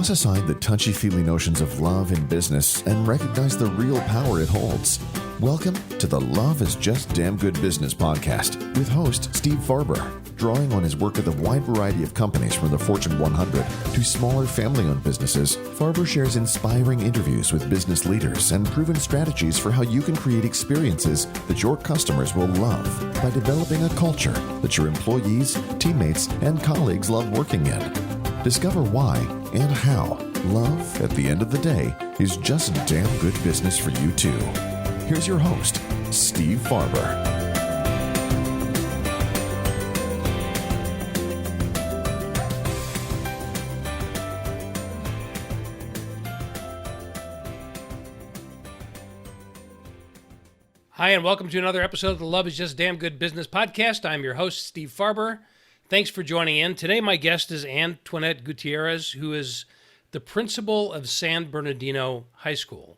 Toss aside the touchy-feely notions of love in business and recognize the real power it holds. Welcome to the Love is Just Damn Good Business podcast with host Steve Farber. Drawing on his work with a wide variety of companies from the Fortune 100 to smaller family-owned businesses, Farber shares inspiring interviews with business leaders and proven strategies for how you can create experiences that your customers will love by developing a culture that your employees, teammates, and colleagues love working in. Discover why and how love, at the end of the day, is just damn good business for you too. Here's your host, Steve Farber. Hi, and welcome to another episode of the Love is Just Damn Good Business podcast. I'm your host, Steve Farber. Thanks for joining in. Today, my guest is Antoinette Gutierrez, who is the principal of San Bernardino High School.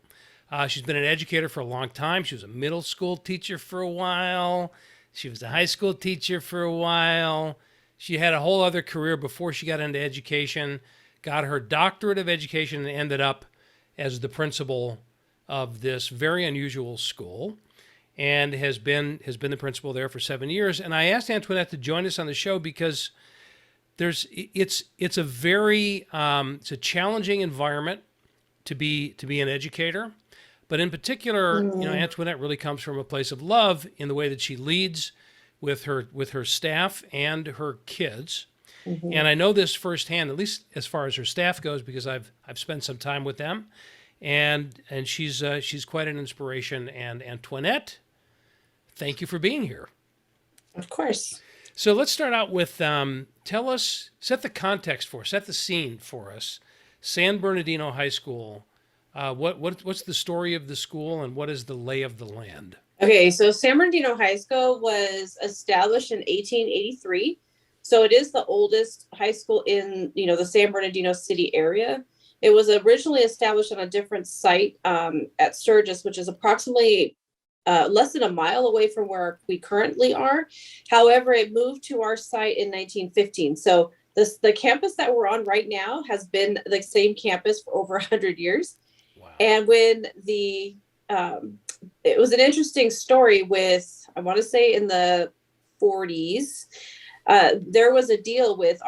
She's been an educator for a long time. She was a middle school teacher for a while. She was a high school teacher for a while. She had a whole other career before she got into education, got her doctorate of education, and ended up as the principal of this very unusual school, and has been the principal there for 7 years. And I asked Antoinette to join us on the show because it's a challenging environment to be an educator, but in particular, Antoinette really comes from a place of love in the way that she leads with her staff and her kids. Mm-hmm. And I know this firsthand, at least as far as her staff goes, because I've spent some time with them, and she's quite an inspiration. And Antoinette, thank you for being here. Of course. So let's start out with, set the context for us, set the scene for us. San Bernardino High School, what's the story of the school and what is the lay of the land? Okay, so San Bernardino High School was established in 1883. So it is the oldest high school in, the San Bernardino city area. It was originally established on a different site at Sturgis, which is approximately less than a mile away from where we currently are. However, it moved to our site in 1915. So the campus that we're on right now has been the same campus for over 100 years. Wow. And when it was an interesting story with, I want to say in the 40s, there was a deal with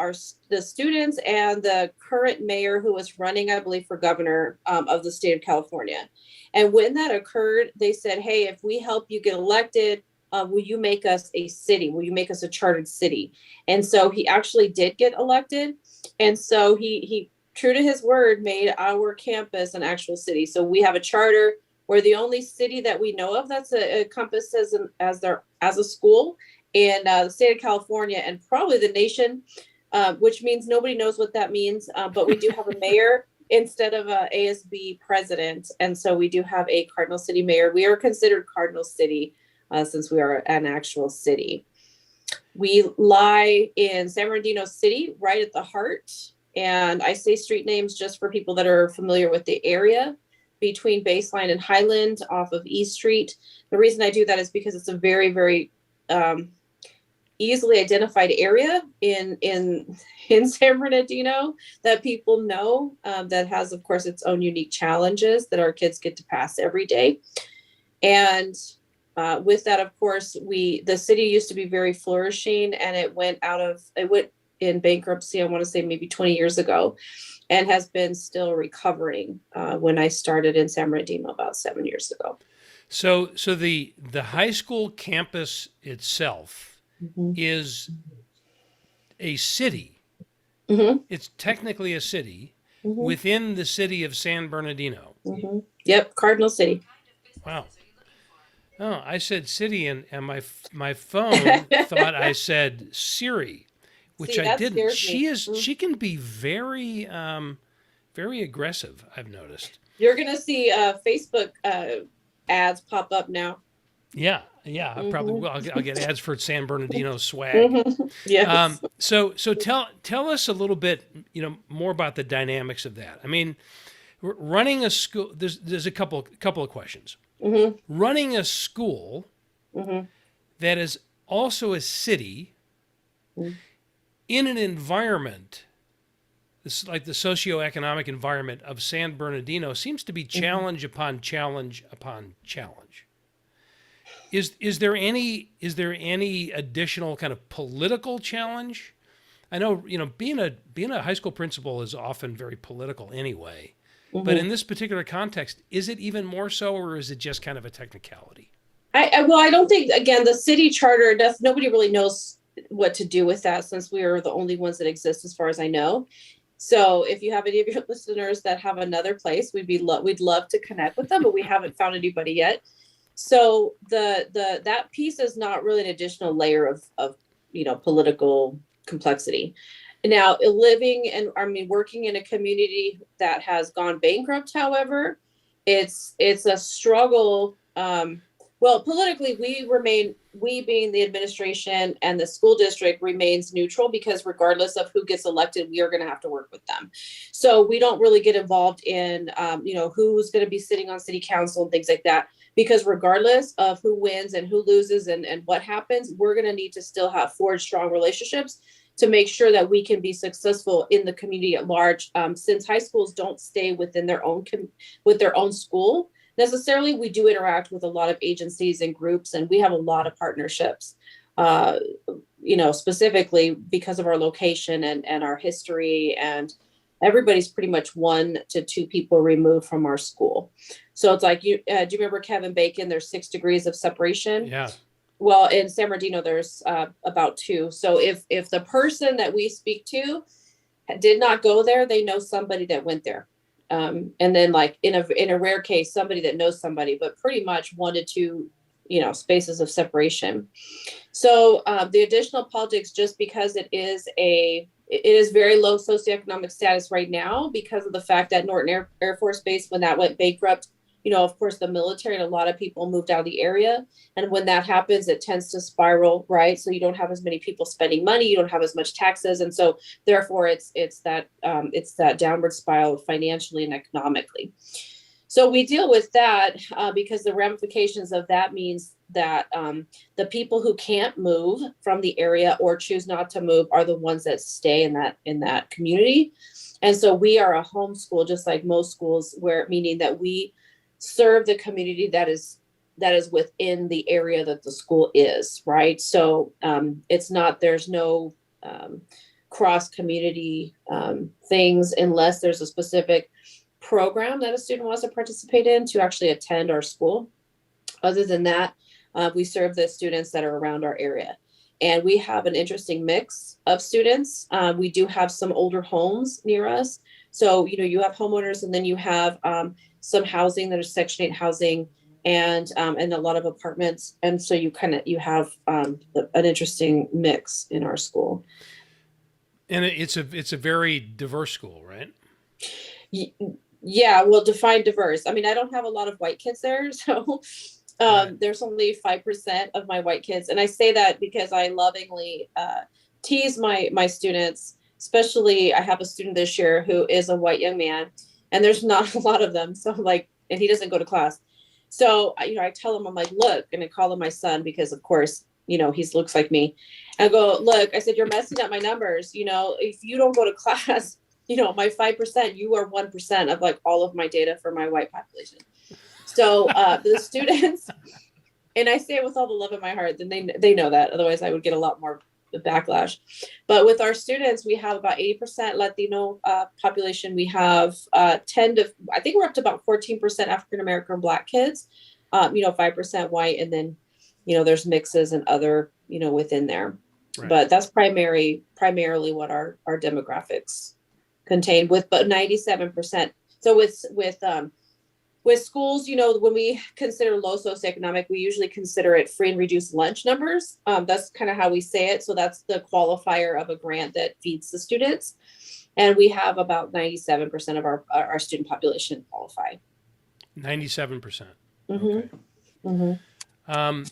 the students and the current mayor who was running, I believe, for governor of the state of California. And when that occurred, they said, hey, if we help you get elected, will you make us a city? Will you make us a chartered city? And so he actually did get elected. And so he true to his word, made our campus an actual city. So we have a charter. We're the only city that we know of that's encompassed as a school in the state of California and probably the nation, which means nobody knows what that means. But we do have a mayor instead of a ASB president. And so we do have a Cardinal City mayor. We are considered Cardinal City since we are an actual city. We lie in San Bernardino City, right at the heart. And I say street names just for people that are familiar with the area, between Baseline and Highland off of East Street. The reason I do that is because it's a very, very easily identified area in San Bernardino that people know, that has, of course, its own unique challenges that our kids get to pass every day. And with that, of course, the city used to be very flourishing, and it went in bankruptcy, I want to say maybe 20 years ago, and has been still recovering when I started in San Bernardino about 7 years ago. So the high school campus itself is a city. Mm-hmm. It's technically a city within the city of San Bernardino. Mm-hmm. Yep, Cardinal City. Wow. Oh, I said city, and my phone thought I said Siri, which I didn't. She can be very very aggressive, I've noticed. You're gonna see Facebook ads pop up now. Yeah, I probably will. I'll get ads for San Bernardino swag. Yes. So tell us a little bit, more about the dynamics of that. I mean, running a school. There's a couple of questions. Mm-hmm. Running a school that is also a city in an environment this, like the socioeconomic environment of San Bernardino seems to be challenge upon challenge upon challenge. Is there any additional kind of political challenge? I know, being a high school principal is often very political anyway. But in this particular context, is it even more so, or is it just kind of a technicality? I don't think, again, the city charter, nobody really knows what to do with that, since we are the only ones that exist as far as I know. So if you have any of your listeners that have another place, we'd love to connect with them, but we haven't found anybody yet. So that piece is not really an additional layer of political complexity. Now, working in a community that has gone bankrupt, however, it's a struggle. Politically, we being the administration and the school district remains neutral, because regardless of who gets elected, we are going to have to work with them. So we don't really get involved in, who's going to be sitting on city council and things like that, because regardless of who wins and who loses and what happens, we're going to need to still forge strong relationships to make sure that we can be successful in the community at large. Since high schools don't stay within their own school necessarily, we do interact with a lot of agencies and groups, and we have a lot of partnerships, specifically because of our location and our history, and everybody's pretty much 1 to 2 people removed from our school. So it's like, do you remember Kevin Bacon? There's 6 degrees of separation. Yeah. Well, in San Bernardino, there's about 2. So if the person that we speak to did not go there, they know somebody that went there. And then, like, in a rare case, somebody that knows somebody, but pretty much 1 to 2, spaces of separation. So the additional politics, just because it is very low socioeconomic status right now, because of the fact that Norton Air Force Base, when that went bankrupt, of course, the military and a lot of people moved out of the area. And when that happens, it tends to spiral, right? So you don't have as many people spending money, you don't have as much taxes. And so therefore it's that downward spiral financially and economically. So we deal with that because the ramifications of that means that the people who can't move from the area or choose not to move are the ones that stay in that community. And so we are a home school, just like most schools, meaning that we serve the community that is within the area that the school is, right? So there's no cross community things, unless there's a specific program that a student wants to participate in to actually attend our school. Other than that, we serve the students that are around our area. And we have an interesting mix of students. We do have some older homes near us. So, you have homeowners, and then you have some housing that is Section 8 housing, and a lot of apartments. And so you have an interesting mix in our school. And it's a very diverse school, right? Yeah, well, define diverse. I mean, I don't have a lot of white kids there, so there's only 5% of my white kids. And I say that because I lovingly tease my students, especially I have a student this year who is a white young man, and there's not a lot of them. So and he doesn't go to class. So, I tell him, I'm like, look, and I call him my son because, of course, he looks like me. I go, look, I said, you're messing up my numbers. If you don't go to class, my 5%, you are 1% of all of my data for my white population. So the students, and I say it with all the love in my heart, then they know that. Otherwise, I would get a lot more backlash. But with our students, we have about 80% Latino population. We have I think we're up to about 14% African American Black kids, 5% white, and then there's mixes and other within there. Right. But that's primarily what our demographics contain, with but 97%. So with schools, when we consider low socioeconomic, we usually consider it free and reduced lunch numbers. That's kind of how we say it. So that's the qualifier of a grant that feeds the students. And we have about 97% of our student population qualify. 97%. Mm-hmm. Okay. Mm-hmm.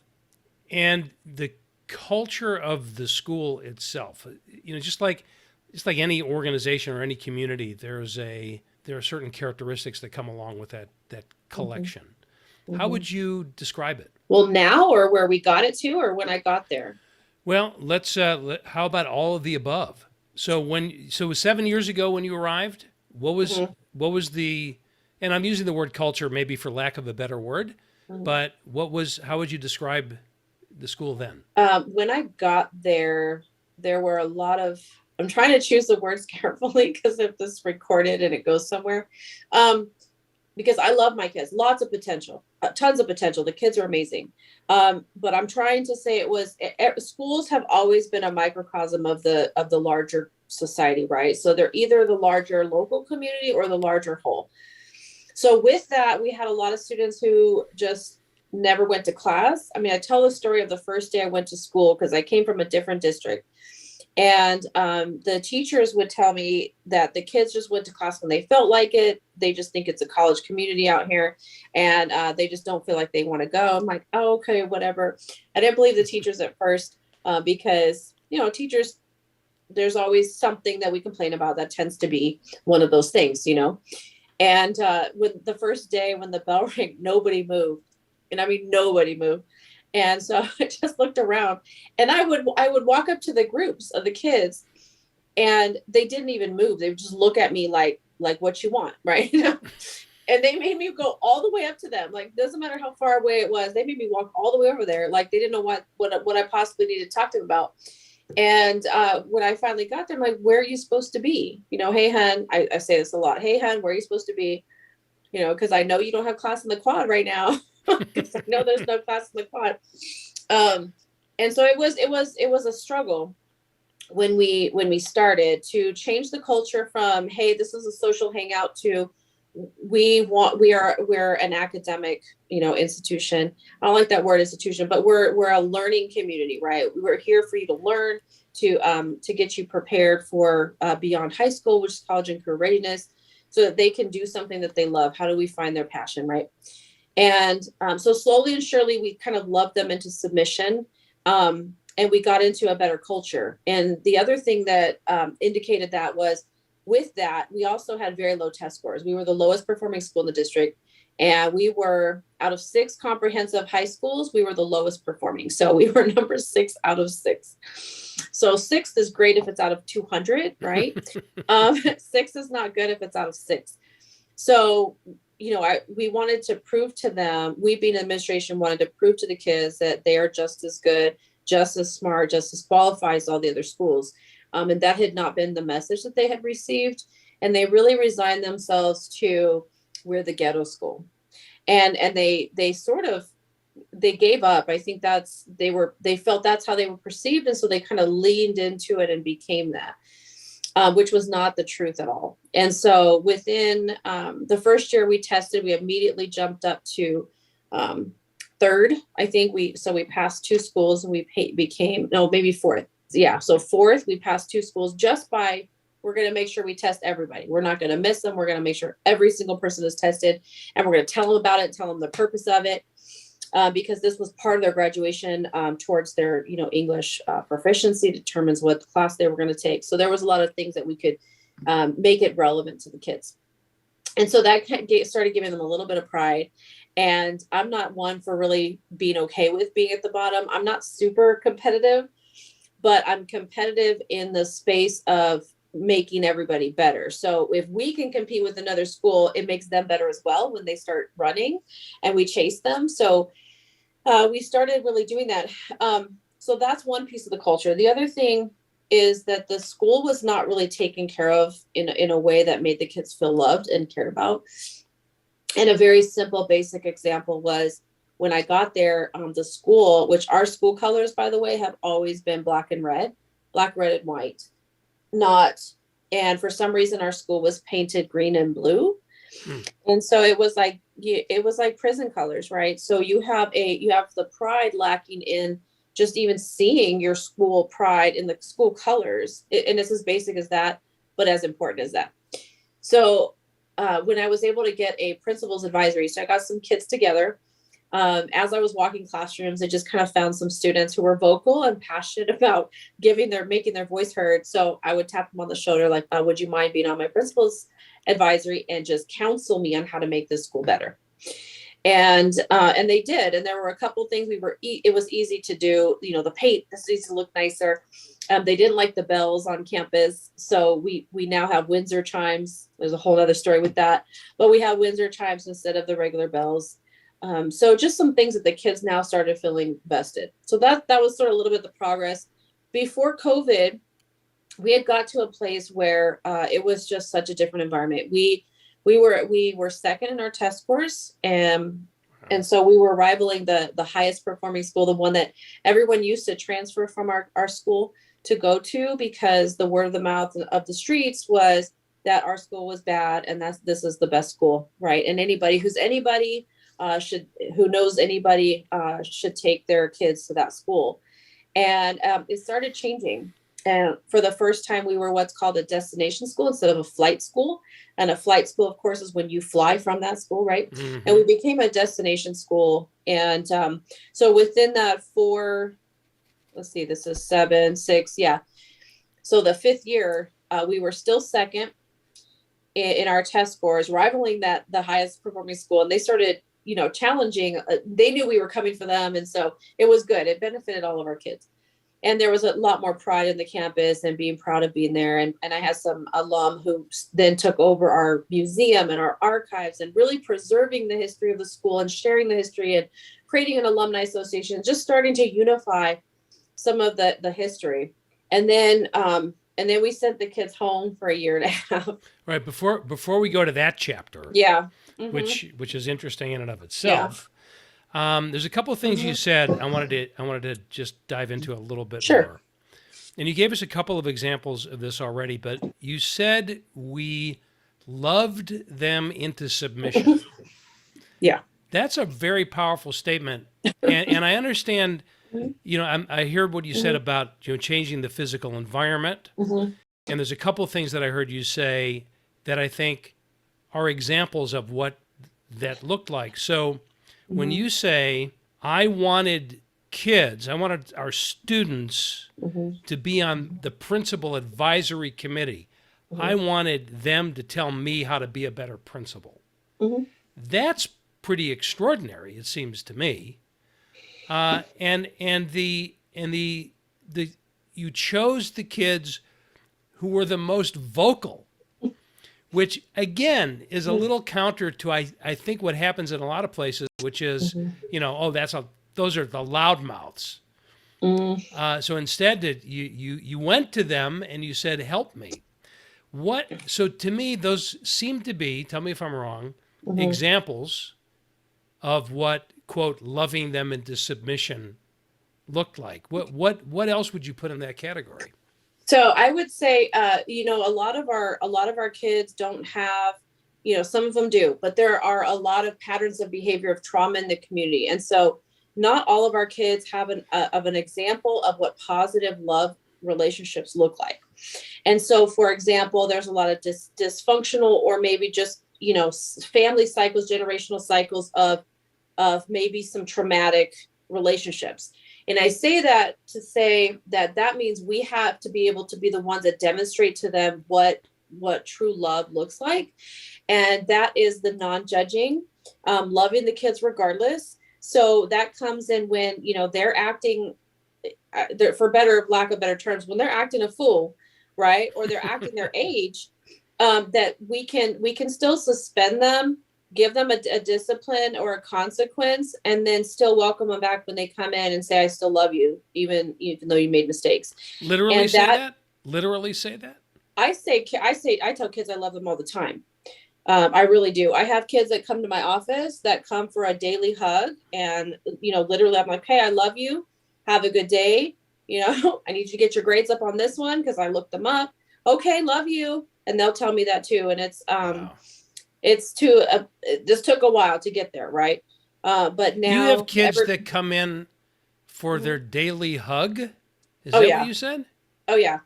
And the culture of the school itself, just like any organization or any community, there are certain characteristics that come along with that collection. Mm-hmm. How would you describe it? Well, now, or where we got it to, or when I got there? Well, let's how about all of the above? So it was 7 years ago when you arrived, Mhm, what was the, and I'm using the word culture maybe for lack of a better word, mhm. but how would you describe the school then? When I got there, there were a lot of, I'm trying to choose the words carefully because if this is recorded and it goes somewhere. Um, because I love my kids, lots of potential, tons of potential. The kids are amazing. But I'm trying to say schools have always been a microcosm of the larger society, right? So they're either the larger local community or the larger whole. So with that, we had a lot of students who just never went to class. I mean, I tell the story of the first day I went to school because I came from a different district. And the teachers would tell me that the kids just went to class when they felt like it. They just think it's a college community out here, and they just don't feel like they want to go. I'm like, oh, okay, whatever. I didn't believe the teachers at first because, teachers, there's always something that we complain about that tends to be one of those things. And when the first day when the bell rang, nobody moved. And I mean, nobody moved. And so I just looked around and I would walk up to the groups of the kids and they didn't even move. They would just look at me like what you want, right? And they made me go all the way up to them. Like, doesn't matter how far away it was. They made me walk all the way over there. Like they didn't know what I possibly needed to talk to them about. And when I finally got there, I'm like, where are you supposed to be? Hey, hun, I say this a lot. Hey, hun, where are you supposed to be? Because I know you don't have class in the quad right now. Because I know there's no class in the quad. And so it was a struggle when we started to change the culture from, hey, this is a social hangout to we're an academic institution. I don't like that word institution, but we're a learning community, right? We're here for you to learn, to get you prepared for beyond high school, which is college and career readiness, so that they can do something that they love. How do we find their passion, right? And so slowly and surely we kind of loved them into submission, and we got into a better culture. And the other thing that indicated that was, with that, we also had very low test scores. We were the lowest performing school in the district. And we were, out of 6 comprehensive high schools, we were the lowest performing. So we were number 6 out of 6. So 6 is great if it's out of 200, right? 6 is not good if it's out of 6. So, we wanted to prove to them, we being administration wanted to prove to the kids that they are just as good, just as smart, just as qualified as all the other schools. And that had not been the message that they had received. And they really resigned themselves to, we're the ghetto school. And they sort of, they gave up. I think they felt that's how they were perceived. And so they kind of leaned into it and became that, which was not the truth at all. And so within the first year we tested, we immediately jumped up to third. I think we passed 2 schools and we became, no, maybe fourth. Yeah. So fourth, we passed 2 schools just by, we're going to make sure we test everybody. We're not going to miss them. We're going to make sure every single person is tested, and we're going to tell them about it, tell them the purpose of it, because this was part of their graduation towards their, English proficiency, determines what class they were going to take. So there was a lot of things that we could make it relevant to the kids. And so that started giving them a little bit of pride. And I'm not one for really being okay with being at the bottom. I'm not super competitive, but I'm competitive in the space of making everybody better. So if we can compete with another school, it makes them better as well when they start running and we chase them. So we started really doing that. So that's one piece of the culture. The other thing is that the school was not really taken care of in a way that made the kids feel loved and cared about. And a very simple, basic example was, when I got there, the school, which our school colors, by the way, have always been black, red, and white. And for some reason, our school was painted green and blue. And so it was like prison colors, right? So you have the pride lacking in just even seeing your school pride in the school colors. And it's as basic as that, but as important as that. So when I was able to get a principal's advisory, so I got some kids together. As I was walking classrooms, I just kind of found some students who were vocal and passionate about making their voice heard. So I would tap them on the shoulder, like, would you mind being on my principal's advisory and just counsel me on how to make this school better? And they did. And there were a couple things it was easy to do, the paint, this needs to look nicer. They didn't like the bells on campus. So we now have Windsor chimes. There's a whole other story with that, but we have Windsor chimes instead of the regular bells. So just some things that the kids now started feeling vested. So that was sort of a little bit of the progress. Before COVID, we had got to a place where it was just such a different environment. We were second in our test scores, and so we were rivaling the highest performing school, the one that everyone used to transfer from our school to go to, because the word of the mouth of the streets was that our school was bad and this is the best school, right? And anybody who knows anybody should take their kids to that school. And it started changing. And for the first time, we were what's called a destination school instead of a flight school. And a flight school, of course, is when you fly from that school, right? Mm-hmm. And we became a destination school. And so within that this is 7, 6, yeah. So the 5th year, we were still second in our test scores, rivaling the highest performing school. And they started, challenging. They knew we were coming for them. And so it was good. It benefited all of our kids. And there was a lot more pride in the campus and being proud of being there. And I had some alum who then took over our museum and our archives and really preserving the history of the school and sharing the history and creating an alumni association, just starting to unify some of the history. And then we sent the kids home for a year and a half. Right. Before we go to that chapter, yeah, mm-hmm. which is interesting in and of itself. Yeah. There's a couple of things you said I wanted to just dive into a little bit more. And you gave us a couple of examples of this already, but you said we loved them into submission. Yeah. That's a very powerful statement. And I understand, I heard what you said about changing the physical environment. Mm-hmm. And there's a couple of things that I heard you say that I think are examples of what that looked like. So when you say, I wanted our students to be on the principal advisory committee. I wanted them to tell me how to be a better principal. That's pretty extraordinary, it seems to me. And you chose the kids who were the most vocal, which again is a little counter to I think what happens in a lot of places, which is those are the loudmouths. So instead, you went to them and you said, "Help me." So to me, those seem to be, tell me if I'm wrong, examples of what, quote, loving them into submission looked like. What else would you put in that category? So I would say, a lot of our kids don't have, some of them do, but there are a lot of patterns of behavior of trauma in the community. And so not all of our kids have an example of what positive love relationships look like. And so, for example, there's a lot of dysfunctional or maybe just, family cycles, generational cycles of maybe some traumatic relationships. And I say that to say that means we have to be able to be the ones that demonstrate to them what true love looks like. And that is the non-judging, loving the kids regardless. So that comes in when, they're acting, for lack of better terms, when they're acting a fool, right? Or they're acting their age, that we can still suspend them, give them a discipline or a consequence, and then still welcome them back when they come in and say, I still love you, even though you made mistakes. Literally say that? Literally say that? I tell kids I love them all the time. I really do. I have kids that come to my office that come for a daily hug, and, literally I'm like, hey, I love you. Have a good day. I need you to get your grades up on this one because I looked them up. Okay, love you. And they'll tell me that too. And it's, wow. It just took a while to get there, right? But now you have kids that come in for their daily hug. Is that what you said? Oh yeah.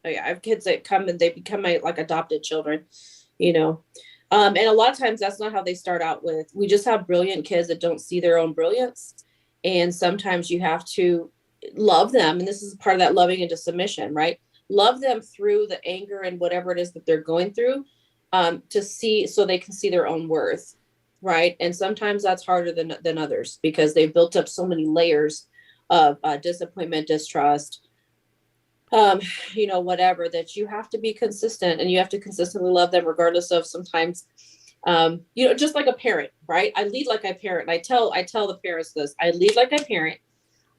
I have kids that come and they become my adopted children, and a lot of times that's not how they start out with. We just have brilliant kids that don't see their own brilliance, and sometimes you have to love them, and this is part of that loving into submission, right? Love them through the anger and whatever it is that they're going through. To see, so they can see their own worth, right? And sometimes that's harder than others because they've built up so many layers of disappointment, distrust, um, whatever, that you have to be consistent and you have to consistently love them regardless of sometimes, just like a parent, right? I lead like I parent. And I tell the parents this, I lead like I parent.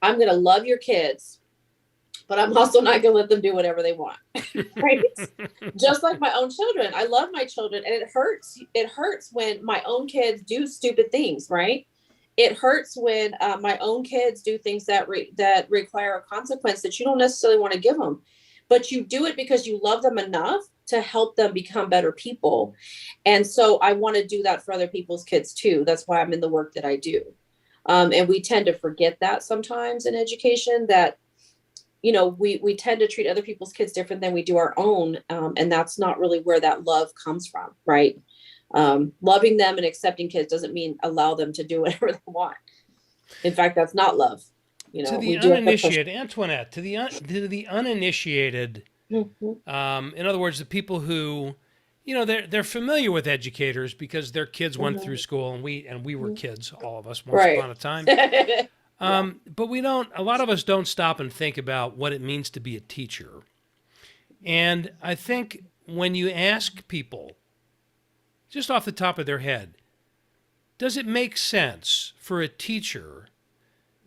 I'm going to love your kids, but I'm also not going to let them do whatever they want. Right. Just like my own children. I love my children, and it hurts. It hurts when my own kids do stupid things. Right. It hurts when my own kids do things that require a consequence that you don't necessarily want to give them, but you do it because you love them enough to help them become better people. And so I want to do that for other people's kids too. That's why I'm in the work that I do. And we tend to forget that sometimes in education, that we tend to treat other people's kids different than we do our own. And that's not really where that love comes from, right? Loving them and accepting kids doesn't mean allow them to do whatever they want. In fact, that's not love. To the We do have to push. uninitiated, Antoinette, to the uninitiated, Mhm, in other words, the people who, they're familiar with educators because their kids went through mhm, school, and we were kids, all of us, once right. upon a time. Yeah. But a lot of us don't stop and think about what it means to be a teacher. And I think when you ask people, just off the top of their head, does it make sense for a teacher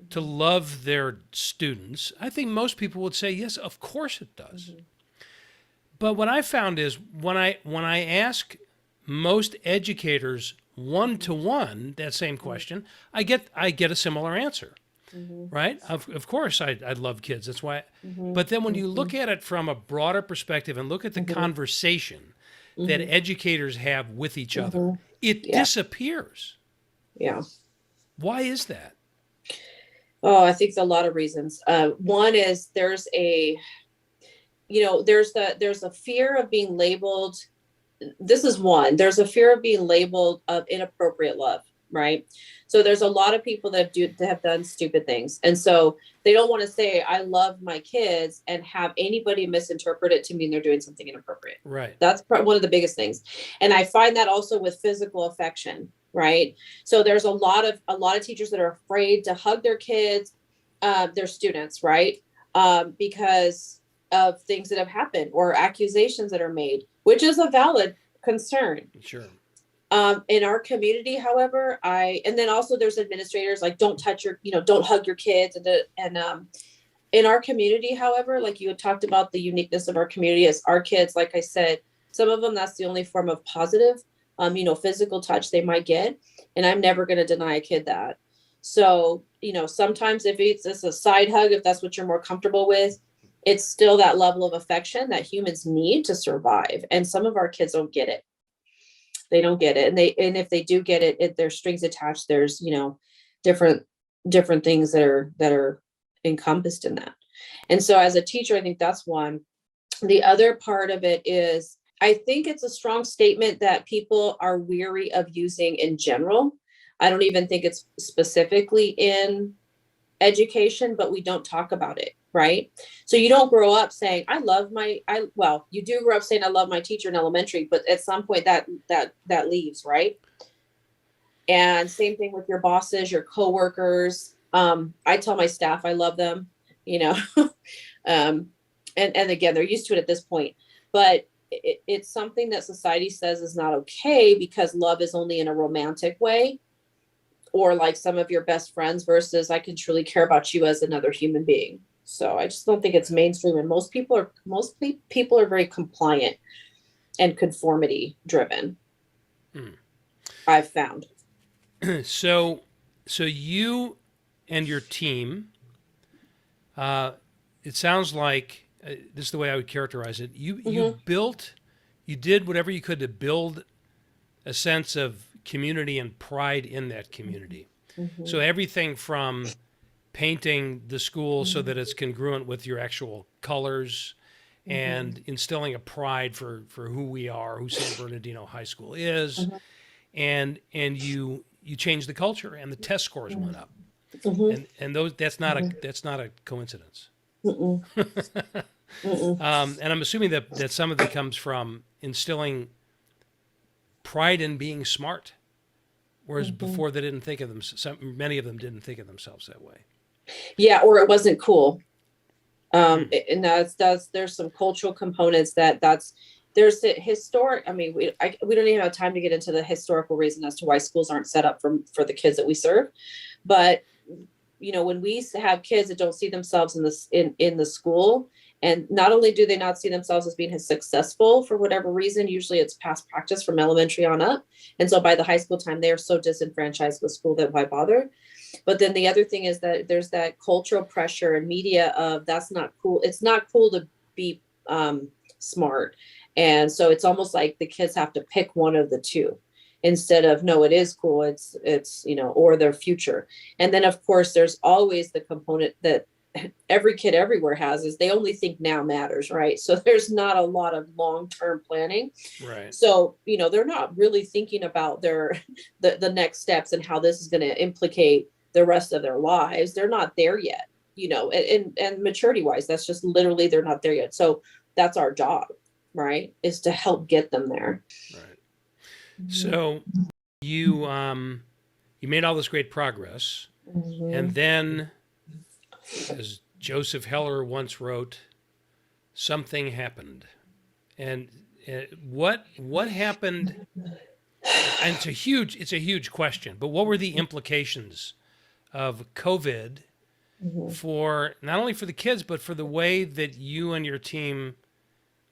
to love their students? I think most people would say, yes, of course it does. Mhm, But what I found is when I ask most educators one to one that same question, I get a similar answer. mhm, Right? Of course, I love kids. That's why. mhm, But then when you look mhm, at it from a broader perspective and look at the mhm, conversation that mhm, educators have with each other, mhm. it Yeah. disappears. Yeah. Why is that? Oh, I think there's a lot of reasons. One is there's a fear of being labeled. This is one. There's a fear of being labeled of inappropriate love, right? So there's a lot of people that have done stupid things, and so they don't want to say I love my kids and have anybody misinterpret it to mean they're doing something inappropriate. Right. That's one of the biggest things, and I find that also with physical affection, right? So there's a lot of teachers that are afraid to hug their kids, their students, right? Because of things that have happened or accusations that are made, which is a valid concern. Sure. In our community, however, and then also there's administrators like don't touch don't hug your kids, and in our community, however, like you had talked about the uniqueness of our community as our kids, like I said, some of them that's the only form of positive, physical touch they might get, and I'm never going to deny a kid that. So sometimes if it's just a side hug, if that's what you're more comfortable with, it's still that level of affection that humans need to survive, and some of our kids don't get it. They don't get it, and if they do get it, there's strings attached. There's different things that are encompassed in that. And so as a teacher, I think that's one. The other part of it is I think it's a strong statement that people are weary of using in general. I don't even think it's specifically in education, but we don't talk about it, right? So you don't grow up saying you do grow up saying I love my teacher in elementary, but at some point that leaves, right? And same thing with your bosses, your coworkers. I tell my staff I love them, and again, they're used to it at this point, but it's something that society says is not okay because love is only in a romantic way, or like some of your best friends, versus I can truly care about you as another human being. So I just don't think it's mainstream, and most people are very compliant and conformity driven. I've found. So you and your team, it sounds like this is the way I would characterize it. You did whatever you could to build a sense of community and pride in that community. Mm-hmm. So everything from painting the school so that it's congruent with your actual colors, and instilling a pride for who we are, who San Bernardino High School is, and you changed the culture, and the test scores went up, and those that's not a coincidence. Mm-mm. Mm-mm. And I'm assuming that some of it comes from instilling pride in being smart, whereas before they didn't think of them. Many of them didn't think of themselves that way. Yeah, or it wasn't cool. And there's some cultural components there's the historic. I mean, we don't even have time to get into the historical reason as to why schools aren't set up for the kids that we serve. But, when we have kids that don't see themselves in the school, and not only do they not see themselves as being as successful for whatever reason, usually it's past practice from elementary on up. And so by the high school time, they are so disenfranchised with school that why bother? But then the other thing is that there's that cultural pressure and media of that's not cool. It's not cool to be smart. And so it's almost like the kids have to pick one of the two instead of, no, it is cool. It's, or their future. And then of course, there's always the component that every kid everywhere has is they only think now matters, right? So there's not a lot of long-term planning. Right. So, they're not really thinking about the next steps and how this is going to implicate the rest of their lives. They're not there yet, and maturity wise, that's just literally, they're not there yet. So that's our job, right? Is to help get them there. Right. So you made all this great progress, and then, as Joseph Heller once wrote, something happened. And what happened? And it's a huge question, but what were the implications of COVID for not only for the kids, but for the way that you and your team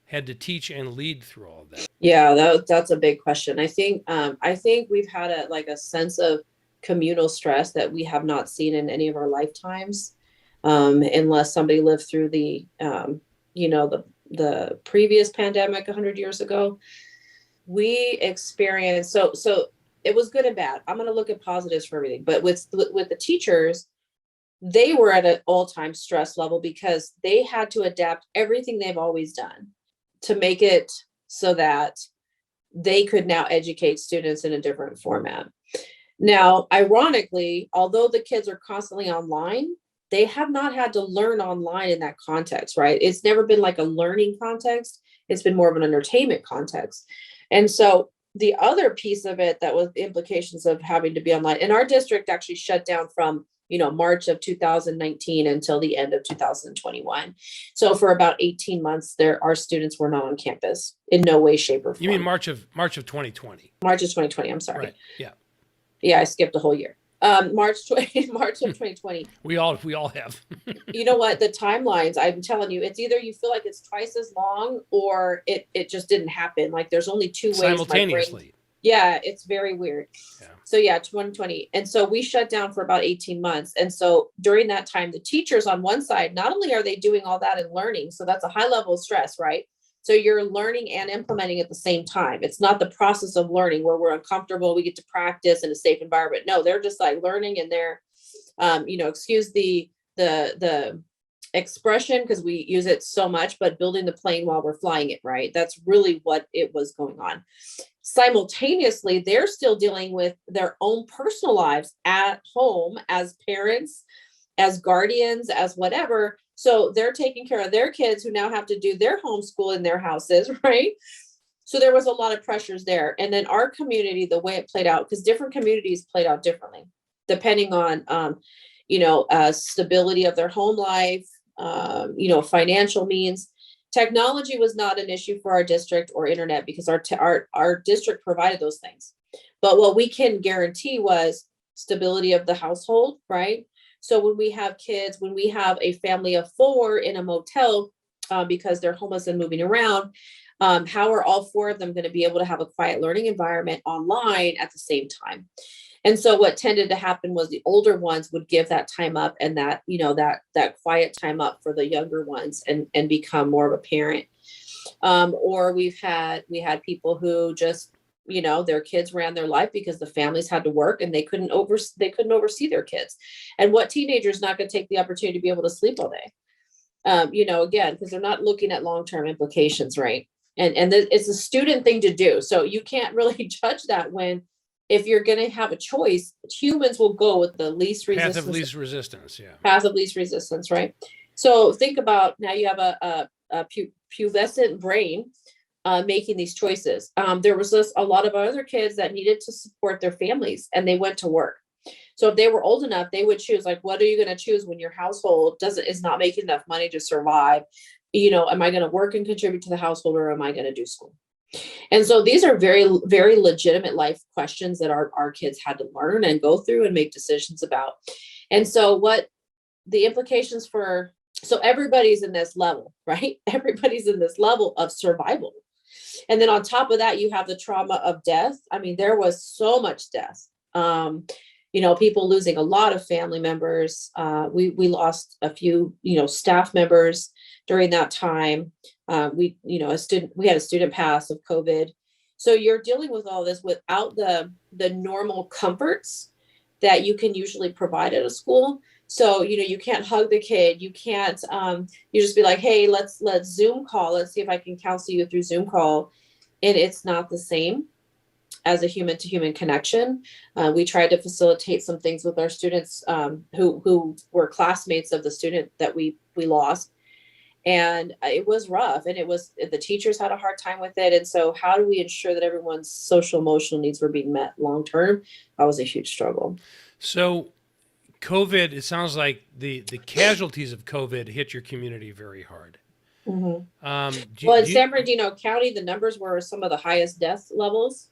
had to teach and lead through all of that? Yeah, that's a big question. I think we've had a sense of communal stress that we have not seen in any of our lifetimes. Unless somebody lived through the previous pandemic 100 years ago, we experienced, so it was good and bad. I'm going to look at positives for everything, but with the teachers, they were at an all-time stress level because they had to adapt everything they've always done to make it so that they could now educate students in a different format. Now, ironically, although the kids are constantly online, they have not had to learn online in that context, right? It's never been like a learning context. It's been more of an entertainment context. And so the other piece of it that was the implications of having to be online, and our district actually shut down from, March of 2019 until the end of 2021. So for about 18 months our students were not on campus in no way, shape, or form. You mean March of 2020? March of 2020, I'm sorry. Right. Yeah. Yeah, I skipped a whole year. March of 2020. We all have. You know what? The timelines, I'm telling you, it's either you feel like it's twice as long or it just didn't happen. Like there's only two ways. Simultaneously. Yeah, it's very weird. Yeah. So 2020. And so we shut down for about 18 months. And so during that time, the teachers on one side, not only are they doing all that and learning, so that's a high level of stress, right? So you're learning and implementing at the same time. It's not the process of learning where we're uncomfortable, we get to practice in a safe environment. No, they're just like learning and they're, excuse the expression because we use it so much, but building the plane while we're flying it, right? That's really what it was going on. Simultaneously, they're still dealing with their own personal lives at home as parents, as guardians, as whatever. So they're taking care of their kids who now have to do their homeschool in their houses, right? So there was a lot of pressures there. And then our community, the way it played out, because different communities played out differently, depending on, stability of their home life, financial means. Technology was not an issue for our district or internet because our district provided those things. But what we can guarantee was stability of the household, right? So when we have kids, when we have a family of 4 in a motel because they're homeless and moving around, how are all 4 of them going to be able to have a quiet learning environment online at the same time? And so what tended to happen was the older ones would give that time up and that, that quiet time up for the younger ones and become more of a parent. Or we had people who just, their kids ran their life because the families had to work and they couldn't oversee their kids. And what teenager is not going to take the opportunity to be able to sleep all day? Again, because they're not looking at long-term implications, right? And it's a student thing to do. So you can't really judge that when, if you're going to have a choice, humans will go with the least resistance. Path of least resistance, yeah. Path of least resistance, right? So think about now you have a pubescent brain making these choices. There was a lot of other kids that needed to support their families and they went to work. So if they were old enough, they would choose, like, what are you going to choose when your household is not making enough money to survive? Am I going to work and contribute to the household, or am I going to do school? And so these are very, very legitimate life questions that our kids had to learn and go through and make decisions about. And so what the implications so everybody's in this level, right? Everybody's in this level of survival. And then on top of that, you have the trauma of death. I mean, there was so much death. People losing a lot of family members. We lost a few, staff members during that time. We had a student pass of COVID. So you're dealing with all this without the normal comforts that you can usually provide at a school. So, you can't hug the kid. You can't, you just be like, hey, let's Zoom call. Let's see if I can counsel you through Zoom call. And it's not the same as a human to human connection. We tried to facilitate some things with our students who were classmates of the student that we lost. And it was rough, and the teachers had a hard time with it. And so how do we ensure that everyone's social emotional needs were being met long-term? That was a huge struggle. So COVID, it sounds like the casualties of COVID hit your community very hard. Mm-hmm. In San Bernardino County, the numbers were some of the highest death levels.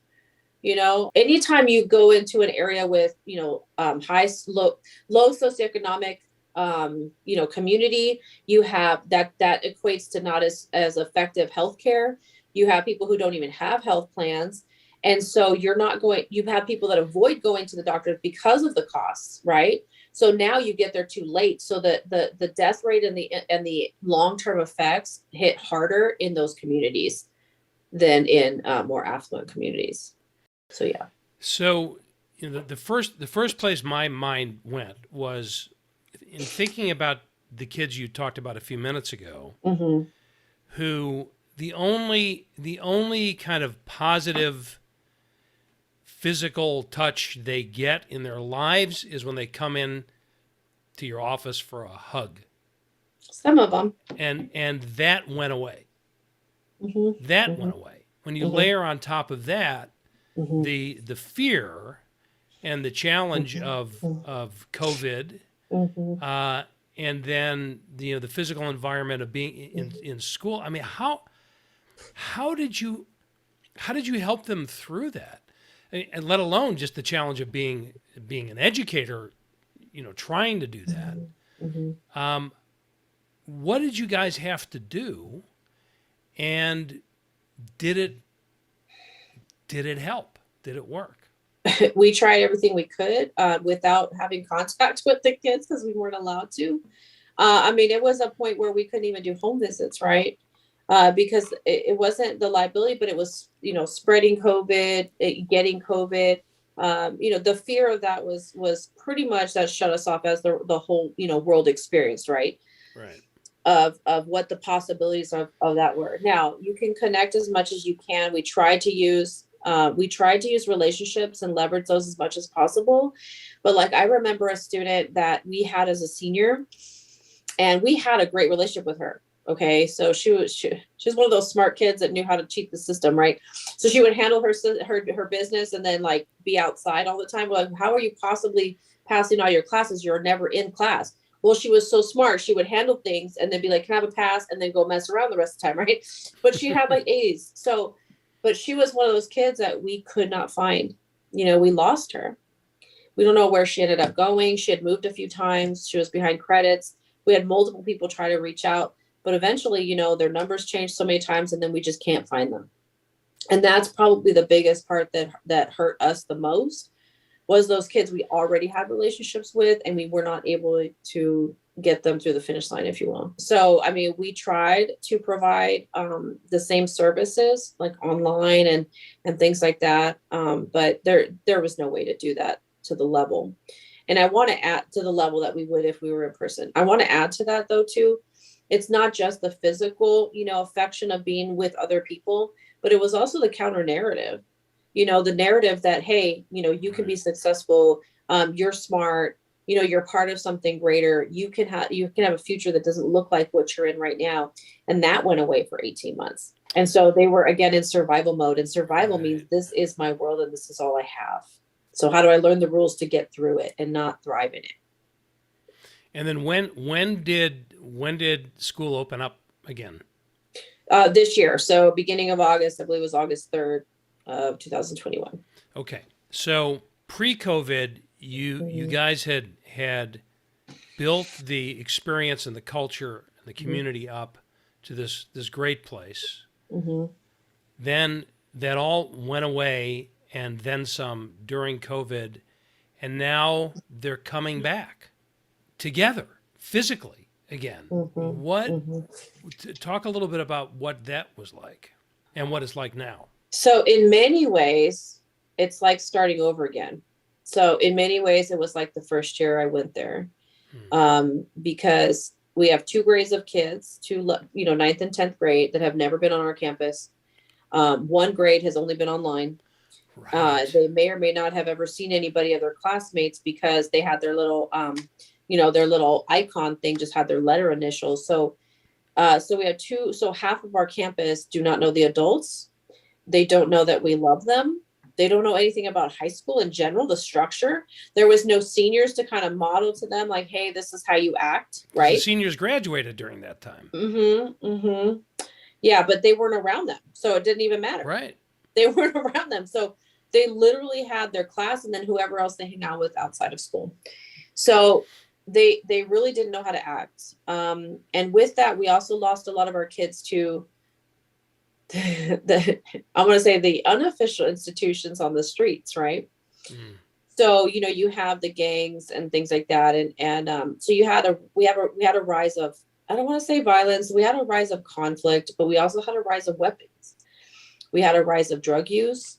Anytime you go into an area with, low socioeconomic, community, you have that equates to not as effective healthcare. You have people who don't even have health plans. And so you have people that avoid going to the doctor because of the costs, right? So now you get there too late. So the death rate and the long-term effects hit harder in those communities than in more affluent communities. So, yeah. So, the first place my mind went was in thinking about the kids you talked about a few minutes ago, mm-hmm. who the only kind of positive physical touch they get in their lives is when they come in to your office for a hug. Some of them. And that went away. Mm-hmm. That mm-hmm. went away. When you mm-hmm. layer on top of that mm-hmm. the fear and the challenge mm-hmm. of COVID, mm-hmm. And then the physical environment of being in school. I mean, how did you help them through that? And let alone just the challenge of being an educator, trying to do that. Mm-hmm. What did you guys have to do? And did it help? Did it work? We tried everything we could without having contact with the kids because we weren't allowed to. It was a point where we couldn't even do home visits, right? Because it wasn't the liability, but it was, spreading COVID, getting COVID. The fear of that was pretty much that shut us off as the whole, world experienced, right? Right. Of what the possibilities of that were. Now, you can connect as much as you can. We tried to use relationships and leverage those as much as possible. But I remember a student that we had as a senior, and we had a great relationship with her. Okay. So she was one of those smart kids that knew how to cheat the system. Right. So she would handle her business and then be outside all the time. Well, how are you possibly passing all your classes? You're never in class. Well, she was so smart. She would handle things and then be like, can I have a pass? And then go mess around the rest of the time. Right. But she had A's. But she was one of those kids that we could not find. We lost her. We don't know where she ended up going. She had moved a few times. She was behind credits. We had multiple people try to reach out, but eventually, their numbers changed so many times, and then we just can't find them. And that's probably the biggest part that hurt us the most, was those kids we already had relationships with, and we were not able to get them through the finish line, if you will. So, we tried to provide the same services online and things like that. But there was no way to do that to the level. And I want to add to the level that we would if we were in person. I want to add to that though, too. It's not just the physical, affection of being with other people, but it was also the counter narrative, the narrative that, hey, you can be successful. You're smart. You're part of something greater. You can have a future that doesn't look like what you're in right now. And that went away for 18 months. And so they were again in survival mode, and survival means this is my world and this is all I have. So how do I learn the rules to get through it and not thrive in it? And then when did school open up again? This year. So beginning of August, I believe it was August 3rd of 2021. Okay. So pre-COVID, you guys had built the experience and the culture and the community up to this great place. Mm-hmm. Then that all went away and then some during COVID, and now they're coming back together physically again. Talk a little bit about what that was like and what it's like now. So in many ways, it's like starting over again. So in many ways, it was like the first year I went there, because we have 2 grades of kids, 9th and 10th grade that have never been on our campus. 1 grade has only been online. Right. They may or may not have ever seen anybody of their classmates because they had their little, their little icon thing just had their letter initials. So we have 2. So half of our campus do not know the adults. They don't know that we love them. They don't know anything about high school in general, the structure. There was no seniors to kind of model to them like, hey, this is how you act, right? The seniors graduated during that time. Yeah, but they weren't around them. So it didn't even matter. Right. They weren't around them. So they literally had their class and then whoever else they hang out with outside of school. So they really didn't know how to act. And with that, we also lost a lot of our kids to I'm going to say the unofficial institutions on the streets, right? So, you have the gangs and things like that. And so we had a rise of, I don't want to say violence. We had a rise of conflict, but we also had a rise of weapons. We had a rise of drug use,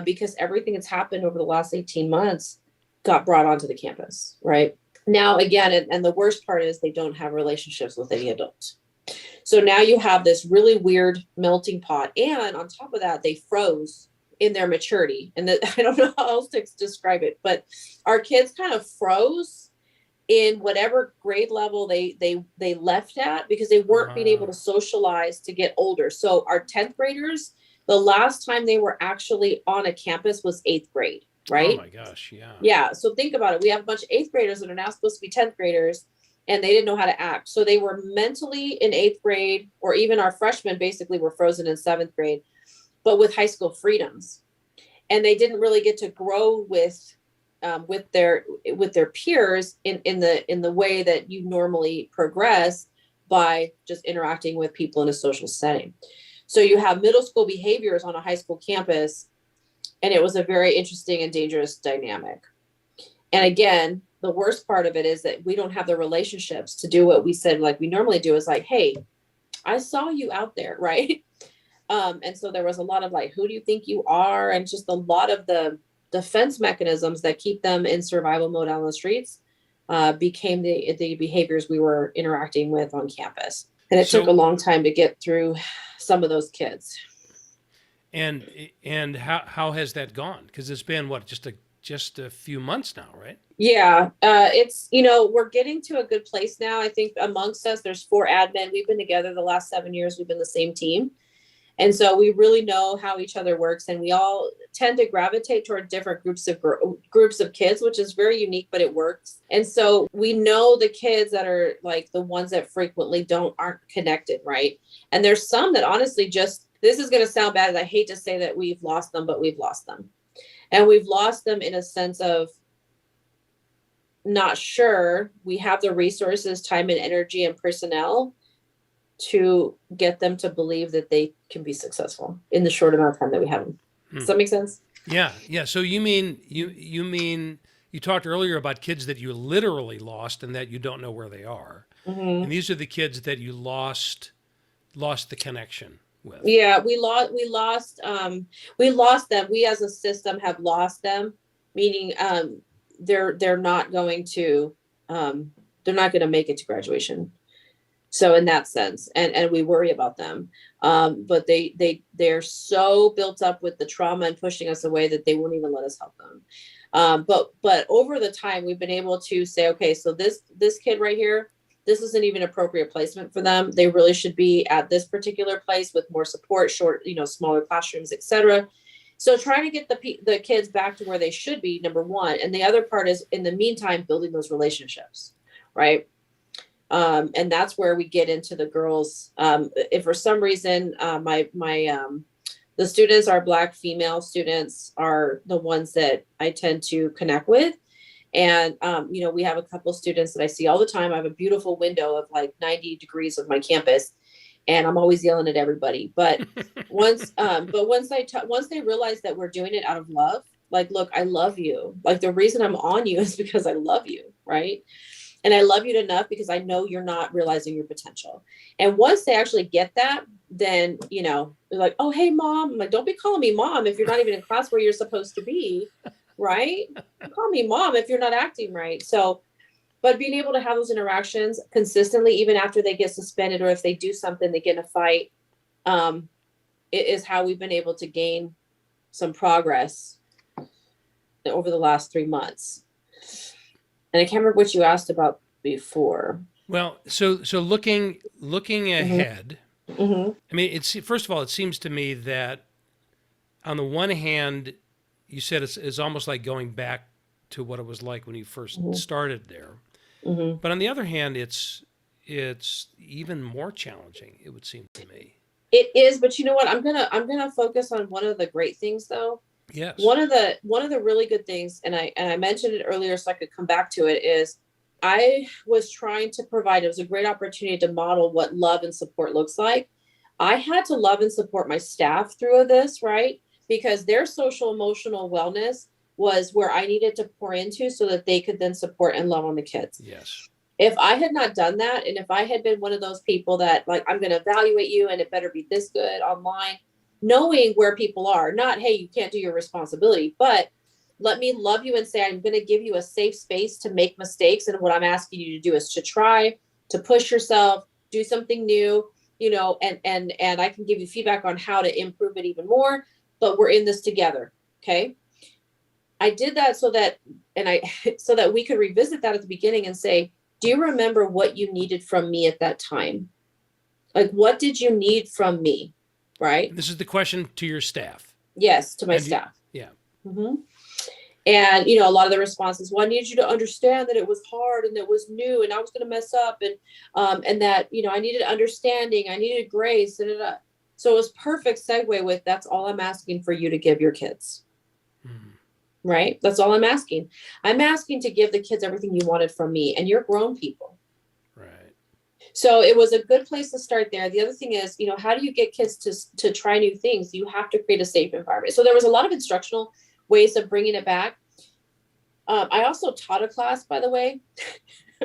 because everything that's happened over the last 18 months got brought onto the campus, right? Now, again, and the worst part is they don't have relationships with any adults. So now you have this really weird melting pot. And on top of that, they froze in their maturity. And I don't know how else to describe it, but our kids kind of froze in whatever grade level they left at because they weren't being able to socialize to get older. So our 10th graders, the last time they were actually on a campus was 8th grade, right? Oh my gosh, yeah. Yeah. So think about it. We have a bunch of 8th graders that are now supposed to be 10th graders. And they didn't know how to act. So they were mentally in 8th grade, or even our freshmen basically were frozen in 7th grade, but with high school freedoms. And they didn't really get to grow with their peers in the way that you normally progress by just interacting with people in a social setting. So you have middle school behaviors on a high school campus, and it was a very interesting and dangerous dynamic. And again, the worst part of it is that we don't have the relationships to do what we said like we normally do is like, hey, I saw you out there, right? And so there was a lot of like, who do you think you are? And just a lot of the defense mechanisms that keep them in survival mode on the streets became the behaviors we were interacting with on campus. And it took a long time to get through some of those kids. And how has that gone? Because it's been just a few months now, right? Yeah, it's, we're getting to a good place now. I think amongst us, there's 4 admin. We've been together the last 7 years. We've been the same team. And so we really know how each other works, and we all tend to gravitate toward different groups of kids, which is very unique, but it works. And so we know the kids that are like the ones that frequently aren't connected, right? And there's some that honestly this is going to sound bad, and I hate to say that we've lost them, but we've lost them. And we've lost them in a sense of not sure we have the resources, time and energy and personnel to get them to believe that they can be successful in the short amount of time that we have them. Does that make sense? Yeah. Yeah. So you mean you talked earlier about kids that you literally lost and that you don't know where they are. Mm-hmm. And these are the kids that you lost the connection with. Yeah, we lost them. We as a system have lost them, meaning they're not going to make it to graduation. So in that sense, and we worry about them, but they're so built up with the trauma and pushing us away that they won't even let us help them. But over the time, we've been able to say, okay, so this kid right here, this isn't even appropriate placement for them. They really should be at this particular place with more support, smaller classrooms, etc. So trying to get the kids back to where they should be, number one. And the other part is, in the meantime, building those relationships, right? And that's where we get into the girls. If for some reason the students, our Black female students, are the ones that I tend to connect with. And, we have a couple students that I see all the time. I have a beautiful window of like 90 degrees of my campus, and I'm always yelling at everybody. But once they realize that we're doing it out of love, like, look, I love you. Like, the reason I'm on you is because I love you. Right. And I love you enough because I know you're not realizing your potential. And once they actually get that, then, they're like, oh, hey, mom. I'm like, don't be calling me mom if you're not even in class where you're supposed to be. Right. Call me mom if you're not acting right. So, but being able to have those interactions consistently, even after they get suspended, or if they do something, they get in a fight, it is how we've been able to gain some progress over the last 3 months. And I can't remember what you asked about before. Well, so looking ahead, Mm-hmm. I mean, first of all, it seems to me that on the one hand, you said it's almost like going back to what it was like when you first started there. Mm-hmm. But on the other hand, it's even more challenging, it would seem to me. It is, but you know what? I'm gonna focus on one of the great things, though. Yes. One of the really good things, and I mentioned it earlier, so I could come back to it, is I was trying to provide. It was a great opportunity to model what love and support looks like. I had to love and support my staff through this, right? Because their social emotional wellness was where I needed to pour into so that they could then support and love on the kids. Yes. If I had not done that, and if I had been one of those people that, like, I'm going to evaluate you and it better be this good online, knowing where people are, not, hey, you can't do your responsibility, but let me love you and say, I'm going to give you a safe space to make mistakes. And what I'm asking you to do is to try to push yourself, do something new, and I can give you feedback on how to improve it even more, but we're in this together. Okay. I did that so that we could revisit that at the beginning and say, do you remember what you needed from me at that time? Like, what did you need from me? Right. This is the question to your staff. Yes. To my staff. Yeah. Mm-hmm. And, a lot of the responses, well, I need you to understand that it was hard and it was new and I was going to mess up. And that, I needed understanding. I needed grace. So it was perfect segue with, that's all I'm asking for you to give your kids. Mm-hmm. Right. That's all I'm asking. I'm asking to give the kids everything you wanted from me, and you're grown people. Right. So it was a good place to start there. The other thing is, how do you get kids to try new things? You have to create a safe environment. So there was a lot of instructional ways of bringing it back. I also taught a class, by the way,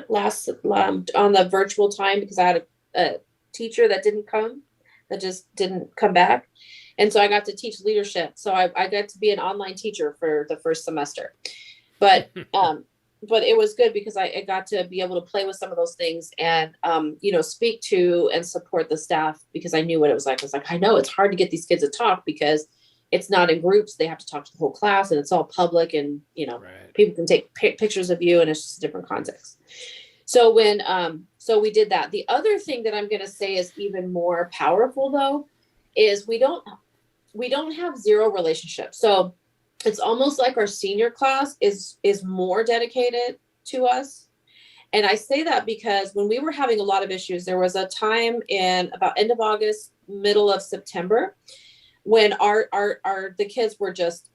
on the virtual time, because I had a teacher that just didn't come back. And so I got to teach leadership. So I got to be an online teacher for the first semester, but it was good because I got to be able to play with some of those things and, speak to and support the staff, because I knew what it was like. I was like, I know it's hard to get these kids to talk because it's not in groups. They have to talk to the whole class, and it's all public, and, right. People can take pictures of you, and it's just a different context. So so we did that. The other thing that I'm going to say is even more powerful, though, is we don't have zero relationships. So it's almost like our senior class is more dedicated to us. And I say that because when we were having a lot of issues, there was a time in about end of August, middle of September, when the kids were just,